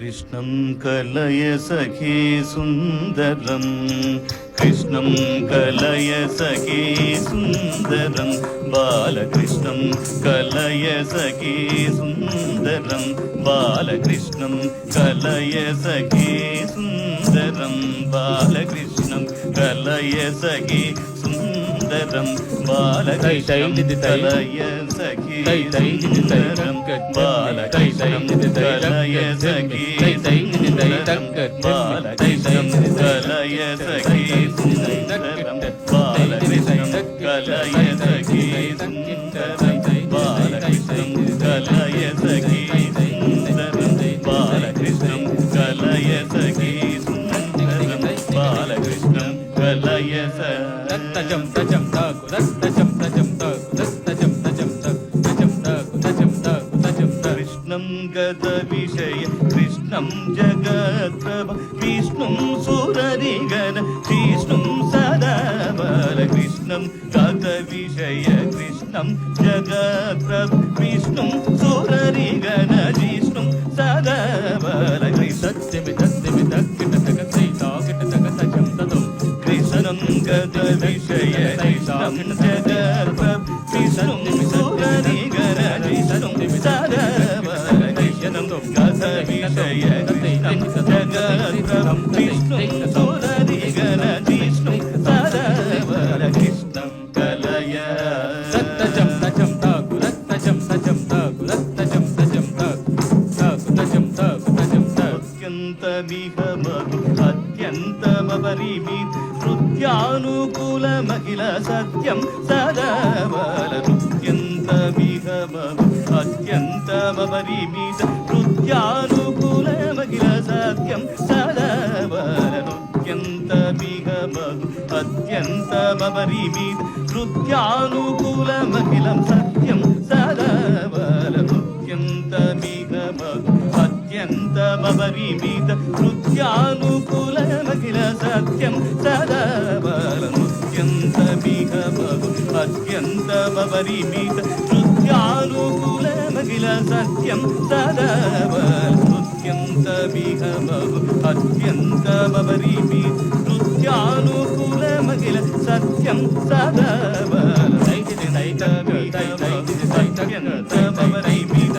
कृष्णं कलय सखे सुन्दरं कृष्णं कलय सखे सुन्दरं बालकृष्णं कलय सखे सुन्दरं बालकृष्णं कलय सखे सुन्दरं बालकृष्णं कलय सखे सुन्दरं बालकृष्णं कलय सखे सुन्दरं बालकृष्णं कलय सखे सुन्दरं बालकृष्णं कलय सखे सुन्दरं बालकृष्णं कलय सखे सुन्दरं बालकृष्णं कलय सखे सुन्दरं बालकृष्णं कलय सखे सुन्दरं बालकृष्णं कलय तजम तजम तकु तजम तजम तकु तजम तजम तजम तकु तजम तकु तजम कृष्णं गतविषय कृष्णं जगत्प्रभ विष्णुं सुररिगण विष्णुं सदा बालकृष्णं गतविषय कृष्णं जगत्प्रभ विष्णुं सुररिगण विष्णुं सदा बालकृष्णं सत्यमि तक्किट तकसै ताकिट तकसजम तदम कृष्णं गतविषय कृष्णं जगत्प्रभ विष्णुं सुररिगण विष्णुं सदा बालकृष्णं गतविषय कृष्णं जगत्प्रभ विष्णुं सुररिगण विष्णुं सदा बालकृष्णं कलय तजम तजम तकु तजम तजम तकु तजम तजम तकु तजम तकु तजम तकु अत्यन्तमिह मधु अत्यन्तमपरिमित नृत्यानुकूल महिला सत्यं सदा बालनृत्यन्तमिह मधु अत्यन्तमपरिमित नृत्यानुकूल महिला सत्यं सदा बालनृत्यन्तमिह मधु अत्यन्तमपरिमित नृत्यानुकूल महिला सत्यं सदा बालनृत्यन्तमिह मधु अत्यन्तमपरिमित नृत्यानुकूल महिला सत्यं सदा बालनृत्यन्तमिह मधु अत्यन्तमपरिमित नृत्यानुकूल महिला सत्यं सदा बालनृत्यन्तमिह मधु अत्यन्तमपरिमित नृत्यानुकूल महिला सत्यं सदा बालनृत्यन्तमिह मधु अत्यन्तमपरिमित